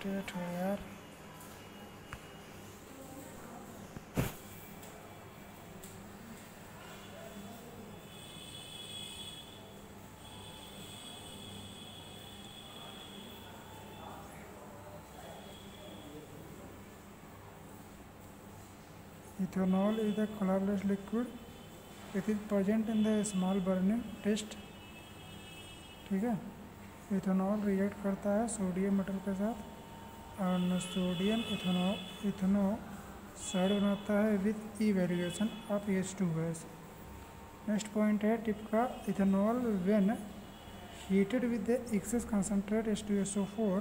State है यार। Ethanol is a colorless liquid. It is present in the small burning test. ठीक है, ethanol react करता है सोडियम मेटल के साथ और सोडियम इथेनॉल साइड बनाता है with evaluation of H2 gas. Next point है टिप का, ethanol when heated with the excess concentrate H2SO4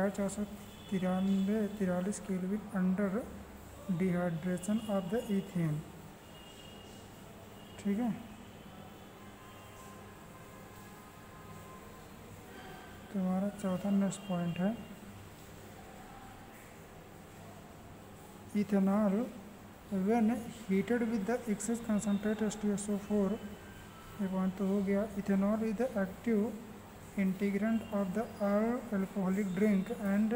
at 443 kelvin under dehydration of the ethane. ठीक है, तो हमारा चौथा नेक्स्ट पॉइंट है, ethanol when heated with the excess concentrate H2SO4, ये पॉइंट तो हो गया। Ethanol is the active ingredient of the all alcoholic drink and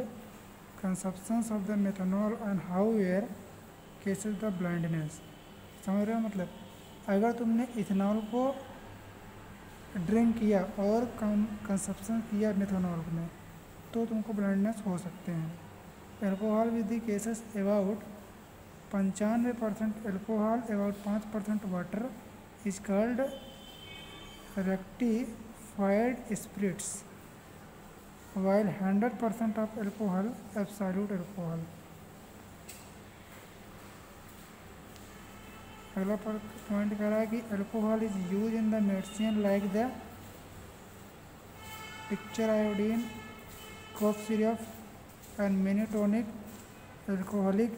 consumptions of the methanol and however cases the blindness. समझ रहे हो, मतलब अगर तुमने इथेनॉल को ड्रिंक किया और कंसप्शन किया मेथनॉल में तो तुमको ब्लाइंडनेस हो सकते हैं। Alcohol with the cases about 95% alcohol about 5% water is called rectified spirits while 100% of alcohol absolute alcohol। अगला पॉइंट कह रहा है कि alcohol is use in the medicine like the picture iodine, cough syrup and many tonic alcoholic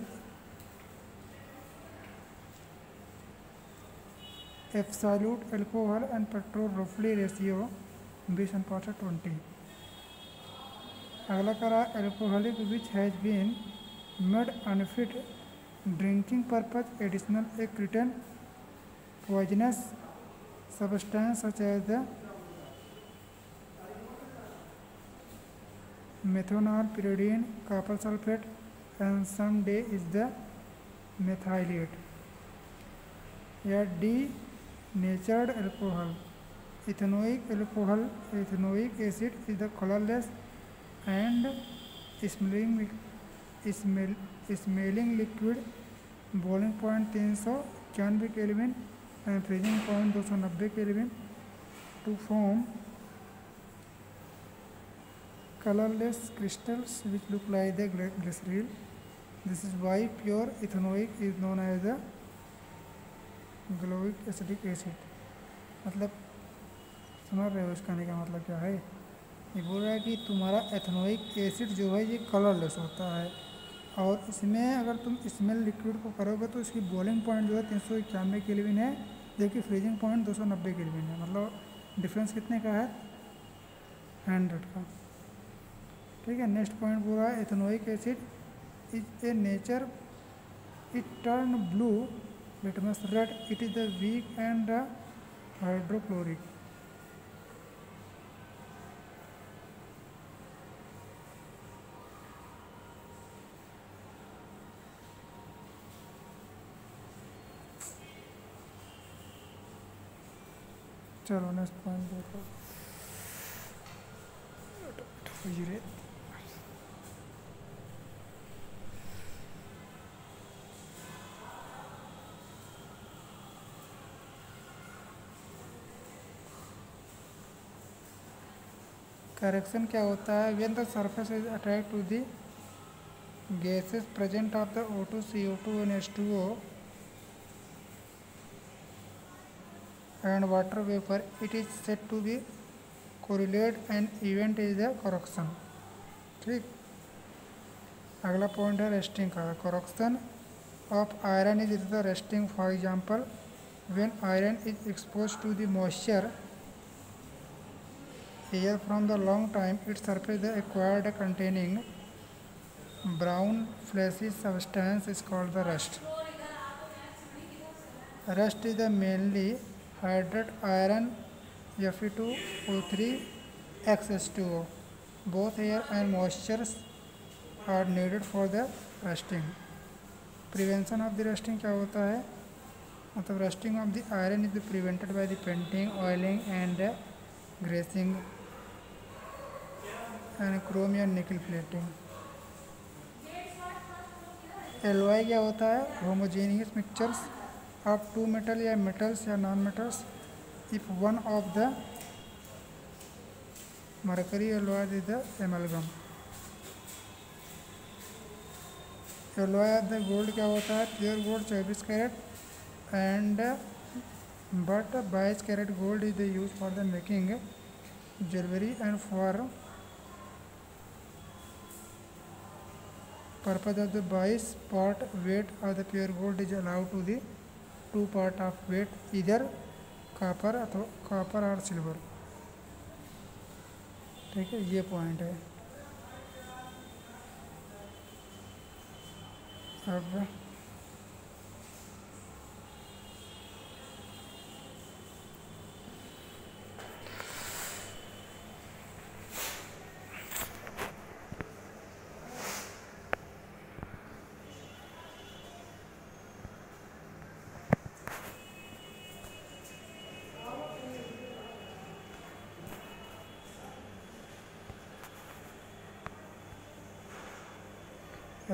absolute alcohol and petrol रफली ratio 20:20। अगला करा alcoholic which has been made unfit drinking purpose additional a certain poisonous substance such as the methanol, pyridine, copper sulfate and some day is the methylate या denatured alcohol। ethanoic alcohol, ethanoic acid is the colorless and smelling liquid, boiling point 391 kelvin and freezing point 290 kelvin to form colorless crystals which look like the glycerol। This is why pure ethanoic is known as the glacial acetic acid. मतलब समझ रहे हो इसका कहने का मतलब क्या है, ये बोल रहा है कि तुम्हारा एथनोइक एसिड जो है ये कलरलेस होता है और इसमें अगर तुम स्मेल लिक्विड को करोगे तो इसकी बॉइलिंग पॉइंट जो है 391 केल्विन है, जबकि फ्रीजिंग पॉइंट 290 केल्विन है। मतलब डिफरेंस कितने का है, 100 का। ठीक है, नेक्स्ट पॉइंट बोल रहा है ethanoic acid is a nature it turn blue litmus red, it is the weak and hydrochloric। चलो नेक्स्ट पॉइंट देखो, करेक्शन क्या होता है, when the surface is attach to the gases present of the O2, CO2 and H2O and water vapor, it is said to be correlate and event is the correction। ठीक, अगला point है resting का। correction of iron is the resting, for example when iron is exposed to the moisture air from the long time, its surface the acquired containing brown fleshy substance is called the rust। Rust is the mainly hydrated iron Fe2O3 X H2O, both air and moisture are needed for the rusting. Prevention of the rusting क्या होता है, मतलब rusting of the iron is prevented by the painting, oiling and greasing and chrome या nickel plating. Alloy क्या होता है, homogeneous mixtures of two metal या metals या non metals if one of the mercury alloy is the amalgam. Alloy of the gold क्या होता है, pure gold 24 carat and but 22 carat gold is the use for the making jewellery and for purpose of the 22 part weight of the pure gold is allowed to the 2 part of weight either copper अथवा copper और silver. ठीक है, ये point है। अब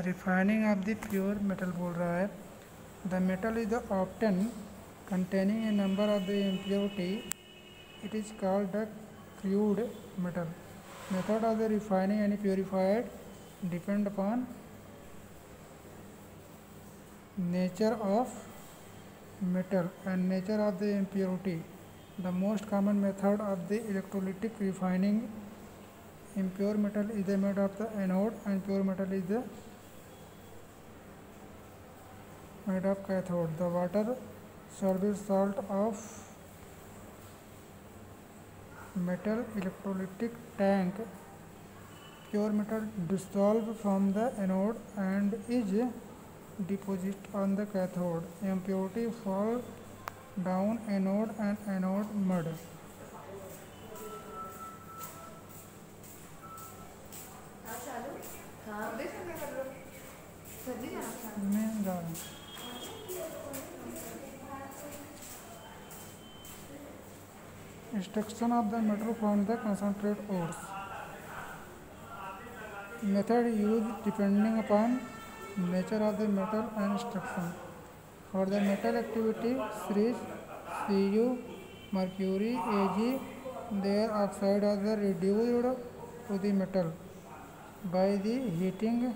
refining of the pure metal बोल रहा है, the metal is the obtain containing a number of the impurity, it is called the crude metal. Method of the refining and purified depend upon nature of metal and nature of the impurity. The most common method of the electrolytic refining impure metal is the made of the anode and pure metal is the made of cathode. The water soluble salt of metal electrolytic tank pure metal dissolved from the anode and is deposited on the cathode. Impurity fall down anode and anode mud. मैं जा रहा हूँ। Extraction of the metal from the concentrate ores. Method used depending upon nature of the metal and extraction. For the metal activity, series Cu, mercury, Ag, their oxide are reduced to the metal by the heating,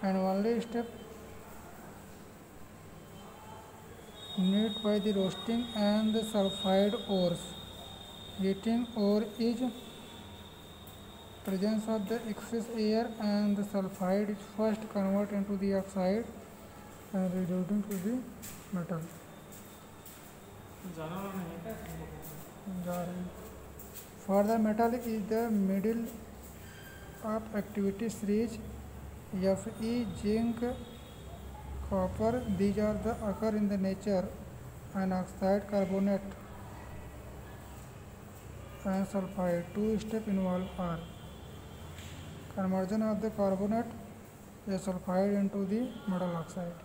and only step need by the roasting and the sulfide ores. Heating ore is presence of the excess air and the sulfide is first converted into the oxide and reducing to the metal. For the metal is the middle of activity series Fe, zinc, copper. These are the occur in the nature, and oxide, carbonate and sulfide. Two step involved are conversion of the carbonate a sulfide into the metal oxide.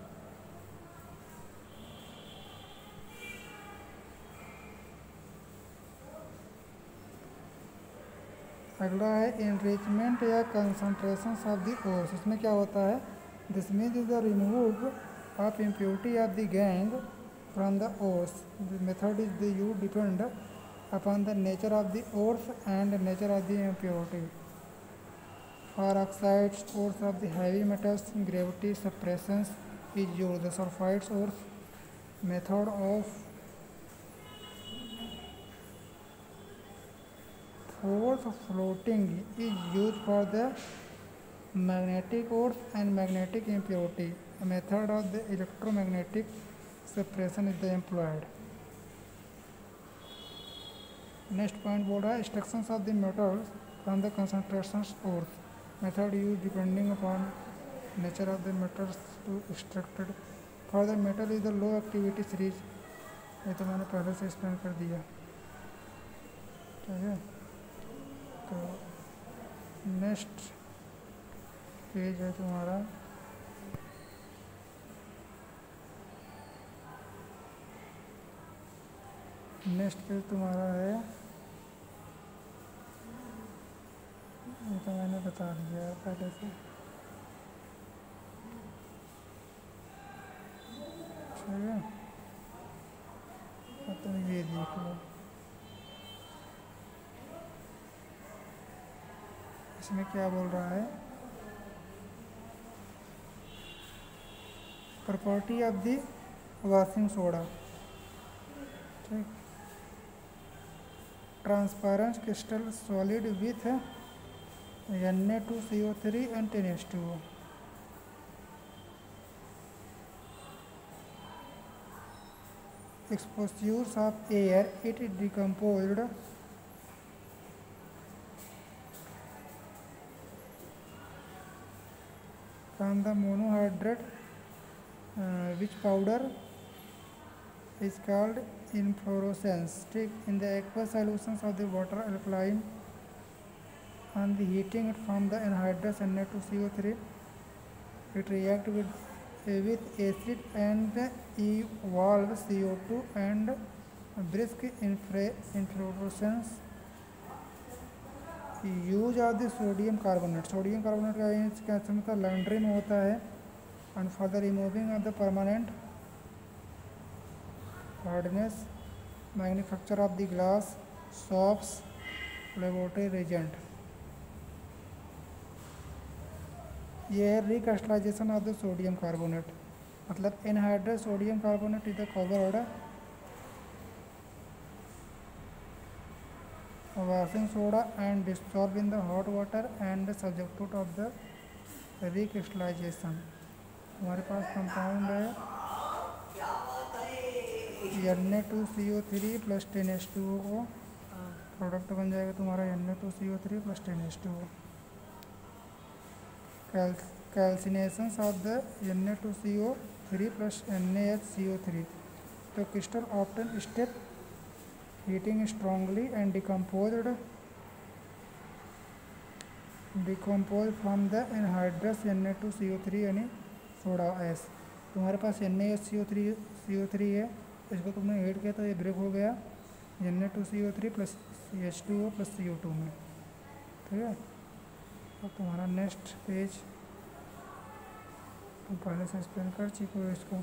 अगला है enrichment या concentrations of the ores. इसमें क्या होता है, this means is the remove of impurity of the gangue from the ores. The method is the you depend upon the nature of the ores and nature of the impurity. For oxides, ores of the heavy metals, gravity suppression is used. The sulfides ores method of force floating is used for the magnetic ores and magnetic impurity. A method of the electromagnetic suppression is the employed. Next point बोल रहा है extractions of the metals from the concentrations ores. Method used depending upon nature of the metals to extracted. For the metal is the low activity series. ये तो मैंने पहले से explain कर दिया, ठीक है। तो नेक्स्ट पेज है तुम्हारा नेक्स्ट पेज तुम्हारा है, ये तो मैंने बता दिया है पहले से। ठीक है, अब तुम ये देख लो, इसमें क्या बोल रहा है, property of the washing soda. ठीक, transparent crystal solid with Na2CO3 and 10H2O। Exposures of air, it is decomposed from the monohydrate, which powder is called inflorescence. Take in the aqueous solutions of the water alkaline on the heating it from the anhydrous Na2CO3, it reacts with acid and evolves CO2 and brisk inflorescence। Use of the sodium carbonate, sodium carbonate का use कैसे मतलब laundry में होता है, and for the removing of the permanent hardness, manufacture of the glass, soaps, laboratory reagent. ये है recrystallization of the sodium carbonate, मतलब anhydrous sodium carbonate is the covered washing soda and dissolved in the hot water and subjected of the recrystallization। हमारे पास compound है Na2CO3 plus 10H2O को product बन जाएगा तुम्हारा Na2CO3 plus 10H2O। Calcination of the Na2CO3 plus NaHCO3। तो crystal obtain step heating strongly and decomposed from the anhydrous Na2CO3 यानी soda S. तुम्हारे पास NaHCO3 है, इसको तुमने हीट किया तो ये ब्रेक हो गया Na2CO3 plus H2O plus CO2 में। ठीक है, अब तुम्हारा नेक्स्ट पेज तुम पहले से एक्सप्लेन कर चुके हो इसको।